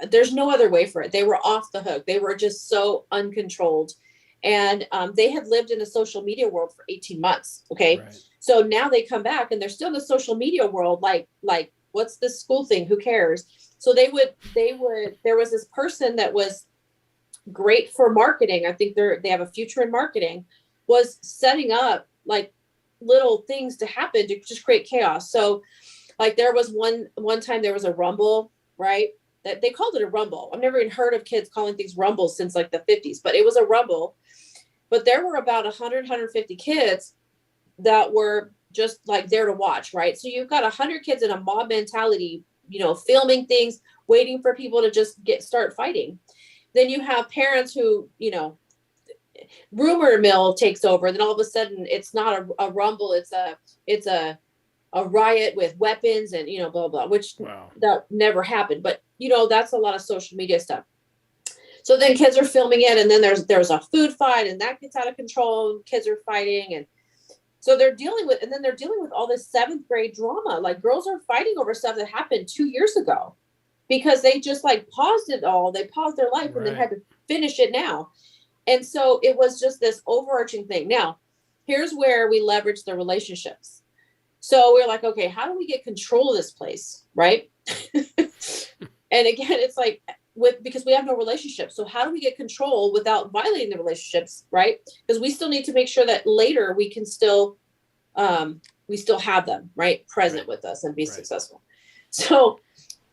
there's no other way for it. They were off the hook. They were just so uncontrolled. And they had lived in the social media world for 18 months. Okay. Right. So now they come back and they're still in the social media world. Like, what's this school thing? Who cares? So there was this person that was great for marketing. I think they have a future in marketing, was setting up like little things to happen to just create chaos. So like there was one time there was a rumble, right? That they called it a rumble. I've never even heard of kids calling things rumbles since like the 50s, but it was a rumble. But there were about 150 kids that were just like there to watch, right? So you've got 100 kids in a mob mentality, filming things, waiting for people to just start fighting. Then you have parents who, rumor mill takes over. And then all of a sudden it's not a rumble. It's a a riot with weapons and, blah, blah, which that never happened. But, that's a lot of social media stuff. So then kids are filming it, and then there's a food fight, and that gets out of control. Kids are fighting, and so they're dealing with all this 7th grade drama. Like, girls are fighting over stuff that happened 2 years ago because they just like paused it all. They paused their life and then had to finish it now. And so it was just this overarching thing. Now, here's where we leverage the relationships. So we're like, okay, how do we get control of this place? Right. And again, it's like, because we have no relationship. So how do we get control without violating the relationships? Right. Because we still need to make sure that later we can still, we still have them present with us and be successful. So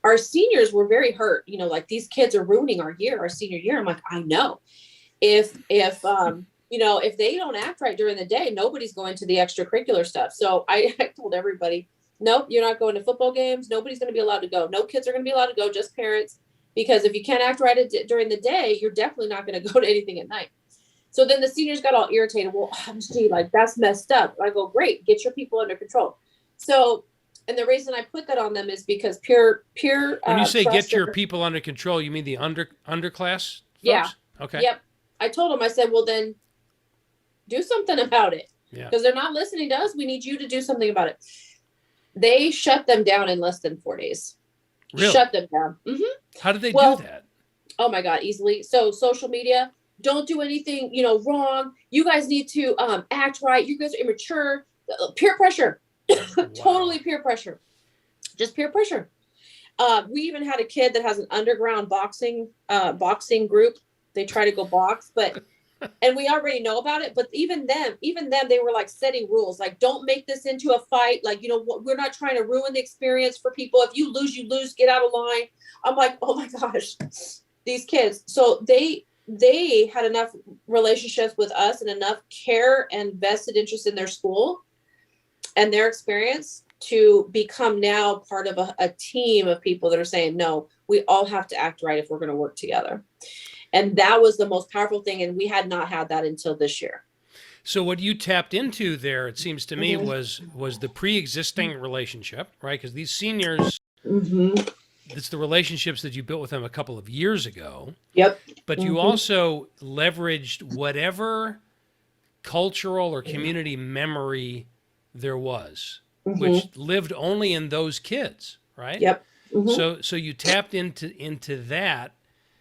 our seniors were very hurt, like these kids are ruining our senior year. I'm like, I know if if they don't act right during the day, nobody's going to the extracurricular stuff. So I told everybody, nope, you're not going to football games. Nobody's going to be allowed to go. No kids are going to be allowed to go, just parents. Because if you can't act right during the day, you're definitely not going to go to anything at night. So then the seniors got all irritated. Well, gee, like that's messed up. I go, great, get your people under control. So, and the reason I put that on them is because pure. When you say get your people under control, you mean the underclass folks? Yeah. Okay. Yep. I told them, I said, well, then do something about it. Yeah. Because they're not listening to us. We need you to do something about it. They shut them down in less than 4 days. Really? Shut them down. Mm-hmm. How did they do that? Oh my God, easily. So social media, don't do anything, wrong. You guys need to act right. You guys are immature. Peer pressure. Totally peer pressure. Just peer pressure. We even had a kid that has an underground boxing group. They try to go box, and we already know about it. But even them, they were like setting rules, like don't make this into a fight. Like, we're not trying to ruin the experience for people. If you lose, get out of line. I'm like, oh my gosh, these kids. So they had enough relationships with us and enough care and vested interest in their school and their experience to become now part of a team of people that are saying, no, we all have to act right if we're going to work together. And that was the most powerful thing. And we had not had that until this year. So what you tapped into there, it seems to me, was the pre-existing relationship, right? Because these seniors, it's the relationships that you built with them a couple of years ago. Yep. But you also leveraged whatever cultural or community memory there was, which lived only in those kids, right? Yep. So you tapped into that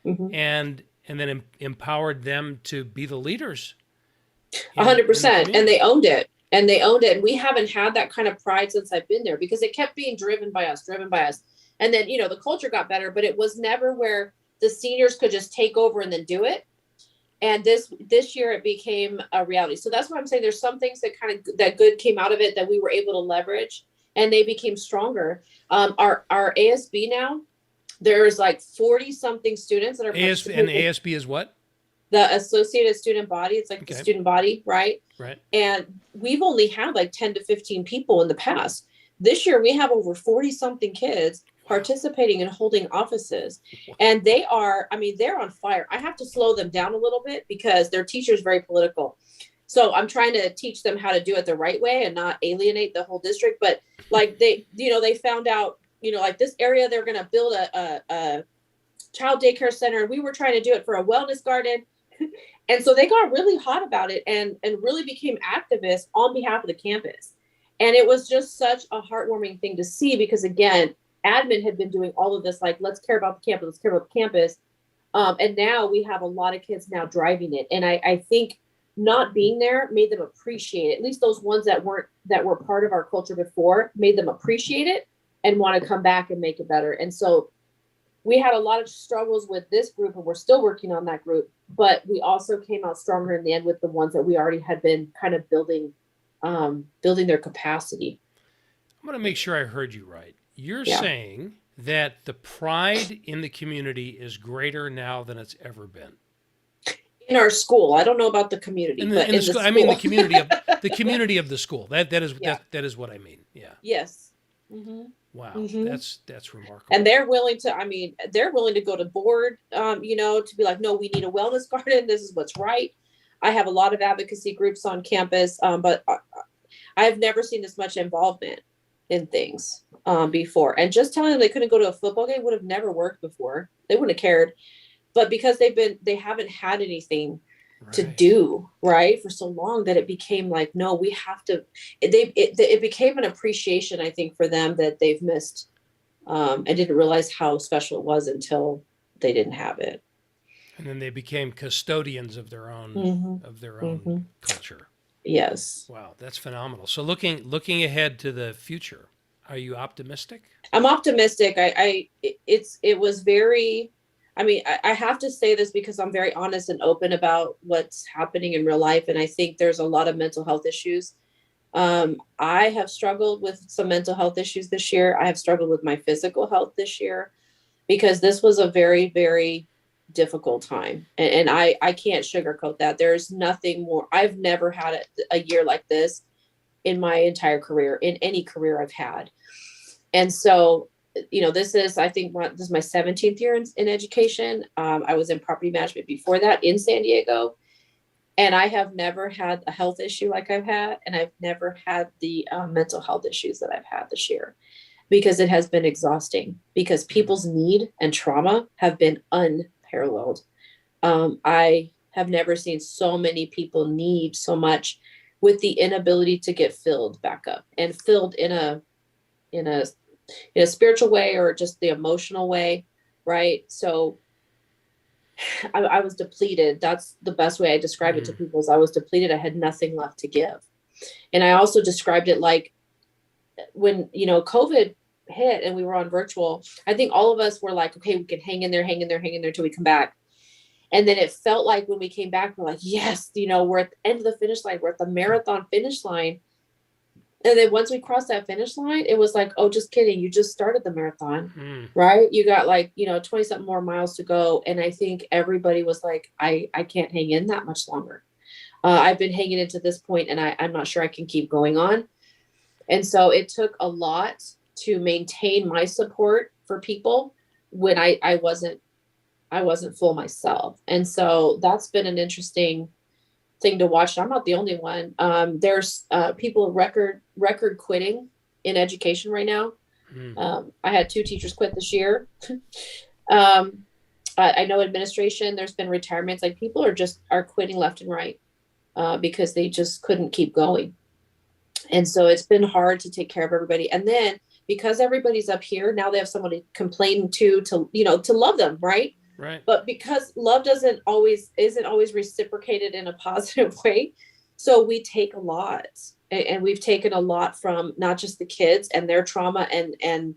and then empowered them to be the leaders. 100%. And they owned it. And we haven't had that kind of pride since I've been there because it kept being driven by us. And then, the culture got better, but it was never where the seniors could just take over and then do it. And this year it became a reality. So that's why I'm saying there's some things that good came out of it that we were able to leverage and they became stronger. Our ASB now, there's like 40 something students that are ASB is what? The Associated Student Body. It's like the student body, right? Right. And we've only had like 10 to 15 people in the past. This year we have over 40 something kids participating and holding offices. And they're on fire. I have to slow them down a little bit because their teacher is very political. So I'm trying to teach them how to do it the right way and not alienate the whole district. But like they found out, like this area, they're going to build a child daycare center. And we were trying to do it for a wellness garden. And so they got really hot about it and really became activists on behalf of the campus. And it was just such a heartwarming thing to see because, again, admin had been doing all of this, like, let's care about the campus. And now we have a lot of kids now driving it. And I think not being there made them appreciate it. At least those ones that were part of our culture before made them appreciate it and want to come back and make it better. And so we had a lot of struggles with this group and we're still working on that group, but we also came out stronger in the end with the ones that we already had been kind of building their capacity. I'm going to make sure I heard you right. You're saying that the pride in the community is greater now than it's ever been. In our school, I don't know about the community, but in the school. I mean the community of the school. That is what I mean. Yeah. Yes. Wow, that's remarkable. And they're willing to go to board, to be like, no, we need a wellness garden. This is what's right. I have a lot of advocacy groups on campus, but I've never seen this much involvement. in things before. And just telling them they couldn't go to a football game would have never worked before. They wouldn't have cared. But because they haven't had anything to do right for so long, that it became like, no, we have to, it became an appreciation, I think, for them that they've missed and didn't realize how special it was until they didn't have it. And then they became custodians of their own culture. Yes. Wow, that's phenomenal. So looking ahead to the future, are you optimistic? I'm optimistic. It was very, I mean, I have to say this because I'm very honest and open about what's happening in real life. And I think there's a lot of mental health issues. I have struggled with some mental health issues this year. I have struggled with my physical health this year because this was a very, very difficult time. And I can't sugarcoat that. There's nothing more. I've never had a year like this in my entire career, in any career I've had. And so, this is, I think, this is my 17th year in education. I was in property management before that in San Diego. And I have never had a health issue like I've had. And I've never had the mental health issues that I've had this year, because it has been exhausting, because people's need and trauma have been unparalleled. I have never seen so many people need so much with the inability to get filled back up, and filled in a spiritual way or just the emotional way. Right. So I was depleted. That's the best way I describe it to people, is I was depleted. I had nothing left to give. And I also described it like when, COVID hit and we were on virtual, I think all of us were like, okay, we can hang in there till we come back. And then it felt like when we came back, we're like, yes, we're at the end of the finish line. We're at the marathon finish line. And then once we crossed that finish line, it was like, oh, just kidding. You just started the marathon, right? You got 20 something more miles to go. And I think everybody was like, I can't hang in that much longer. I've been hanging into this point and I'm not sure I can keep going on. And so it took a lot to maintain my support for people when I wasn't full myself. And so that's been an interesting thing to watch. I'm not the only one. There's people record quitting in education right now. I had 2 teachers quit this year. I know administration, there's been retirements, like people are quitting left and right because they just couldn't keep going. And so it's been hard to take care of everybody. And then because everybody's up here, now they have someone to complain to love them. Right. Right. But because love isn't always reciprocated in a positive way. So we take a lot, and we've taken a lot from not just the kids and their trauma and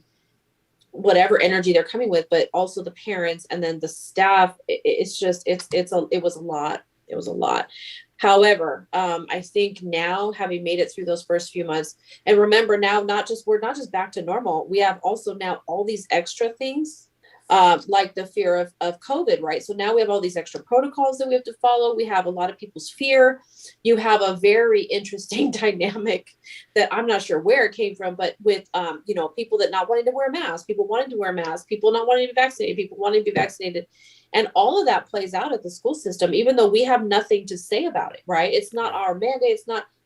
whatever energy they're coming with, but also the parents and then the staff. It was a lot. It was a lot. However, I think now, having made it through those first few months, and remember now, we're not just back to normal. We have also now all these extra things. Like the fear of COVID, right? So now we have all these extra protocols that we have to follow. We have a lot of people's fear. You have a very interesting dynamic that I'm not sure where it came from, but with, people that not wanting to wear masks, people wanting to wear masks, people not wanting to be vaccinated, people wanting to be vaccinated. And all of that plays out at the school system, even though we have nothing to say about it, right? It's not our mandate.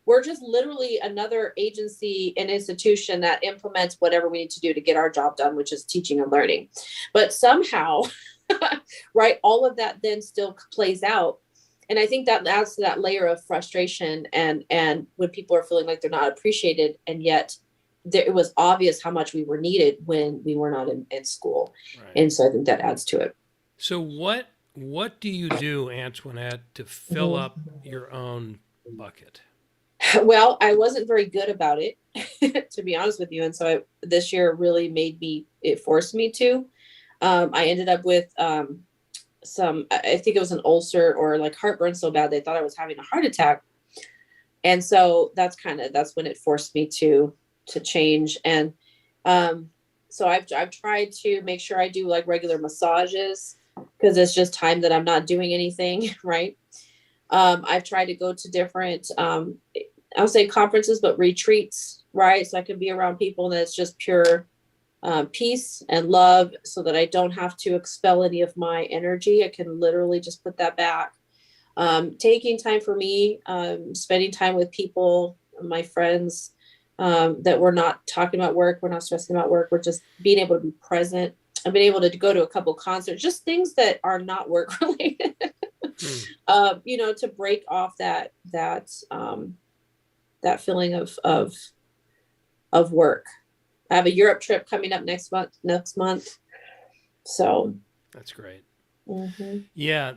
We're just literally another agency and institution that implements whatever we need to do to get our job done, which is teaching and learning. But somehow, right, all of that then still plays out. And I think that adds to that layer of frustration and when people are feeling like they're not appreciated, and yet it was obvious how much we were needed when we were not in school. Right. And so I think that adds to it. So what do you do, Antoinette, to fill up your own bucket? Well, I wasn't very good about it, to be honest with you. And so this year really it forced me to. I ended up with I think it was an ulcer or like heartburn so bad they thought I was having a heart attack. And so that's when it forced me to change. And so I've tried to make sure I do like regular massages, because it's just time that I'm not doing anything, right? I've tried to go to different, I'll say conferences, but retreats, right? So I can be around people that's just pure peace and love, so that I don't have to expel any of my energy. I can literally just put that back. Taking time for me, spending time with people, my friends, that we're not talking about work. We're not stressing about work. We're just being able to be present. I've been able to go to a couple concerts, just things that are not work related, to break off that feeling of work. I have a Europe trip coming up next month. So that's great. Mm-hmm. Yeah.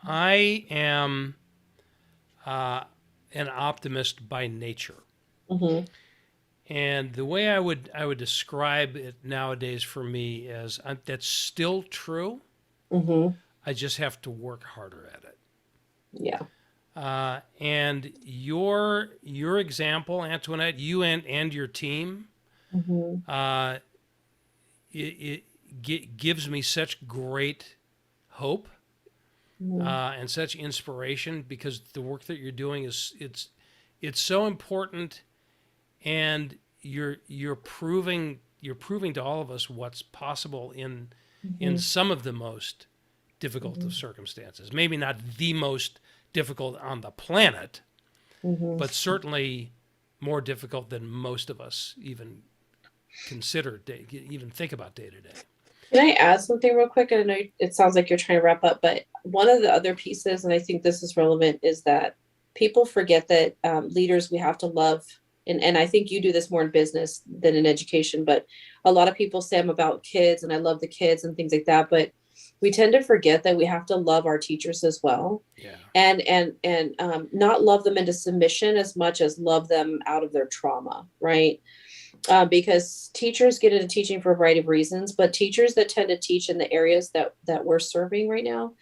I am an optimist by nature. Mm-hmm. And the way I would describe it nowadays for me is that's still true. Mm-hmm. I just have to work harder at it. Yeah. And your example, Antoinette, you and your team, Mm-hmm. it gives me such great hope Mm-hmm. And such inspiration, because the work that you're doing it's so important, and you're proving to all of us what's possible in some of the most difficult of circumstances. Maybe not the most difficult on the planet, but certainly more difficult than most of us even even think about day to day. Can I add something real quick? I know it sounds like you're trying to wrap up, but one of the other pieces, and I think this is relevant, is that people forget that leaders, we have to love. And I think you do this more in business than in education, but a lot of people say I'm about kids and I love the kids and things like that. But we tend to forget that we have to love our teachers as well. Yeah. And not love them into submission as much as love them out of their trauma, right? Because teachers get into teaching for a variety of reasons, but teachers that tend to teach in the areas that we're serving right now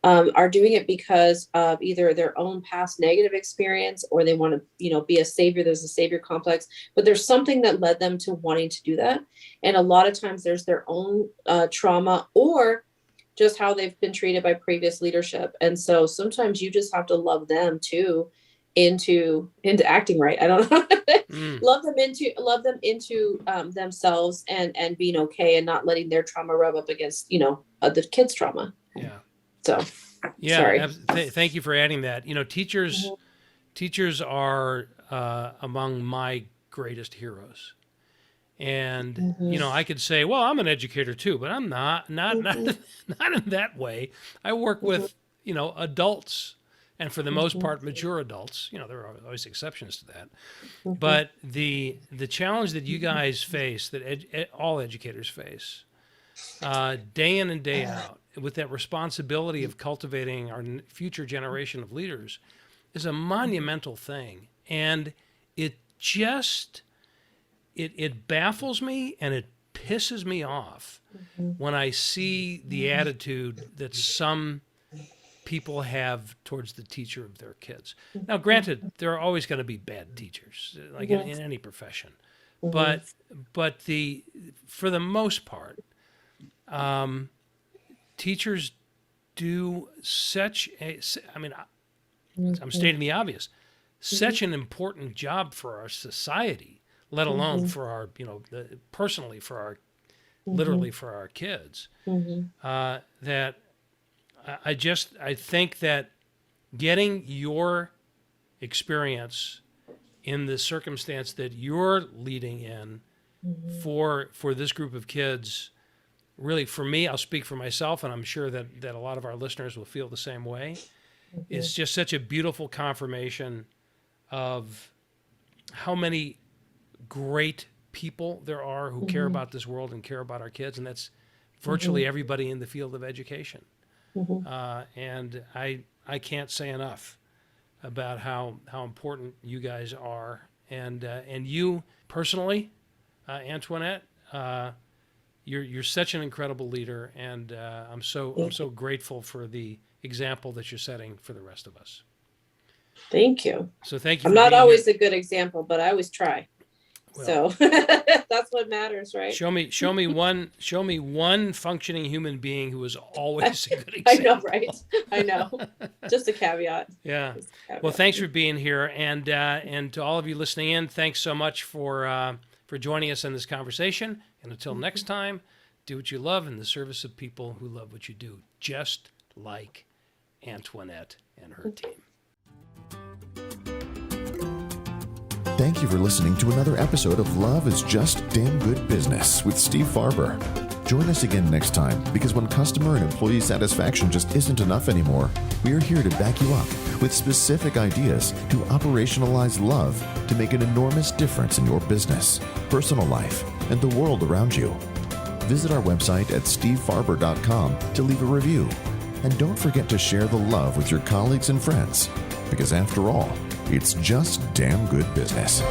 are doing it because of either their own past negative experience, or they want to, be a savior. There's a savior complex, but there's something that led them to wanting to do that. And a lot of times there's their own trauma, or just how they've been treated by previous leadership. And so sometimes you just have to love them too into acting right. I don't know. love them into themselves and being okay, and not letting their trauma rub up against the kids' trauma. Yeah. So yeah, sorry. Thank you for adding that. Teachers are among my greatest heroes. And I could say, well, I'm an educator too, but I'm not in that way. I work with adults, and for the most part, mature adults. There are always exceptions to that. But the challenge that you guys face, that all educators face, day in and day out, with that responsibility of cultivating our future generation of leaders, is a monumental thing. And it just it baffles me, and it pisses me off when I see the attitude that some people have towards the teacher of their kids. Now, granted, there are always going to be bad teachers, like in any profession, but for the most part, teachers do such I'm stating the obvious, such an important job for our society, let alone for our, personally for our, literally for our kids, that I think that getting your experience in the circumstance that you're leading in for this group of kids, really, for me, I'll speak for myself, and I'm sure that a lot of our listeners will feel the same way. It's just such a beautiful confirmation of how many great people there are who care about this world and care about our kids, and that's virtually everybody in the field of education. And I can't say enough about how important you guys are, and you personally, Antoinette, you're such an incredible leader, and I'm so grateful for the example that you're setting for the rest of us. Thank you. So thank you. I'm not always a good example, but I always try. Well, so that's what matters, right? Show me one functioning human being who is always a good example. I know, right? I know. Just a caveat. Yeah. Well, thanks for being here, and to all of you listening in, thanks so much for joining us in this conversation. And until next time, do what you love in the service of people who love what you do, just like Antoinette and her team. Thank you for listening to another episode of Love is Just Damn Good Business with Steve Farber. Join us again next time, because when customer and employee satisfaction just isn't enough anymore, we are here to back you up with specific ideas to operationalize love to make an enormous difference in your business, personal life, and the world around you. Visit our website at stevefarber.com to leave a review. And don't forget to share the love with your colleagues and friends, because after all, it's just damn good business.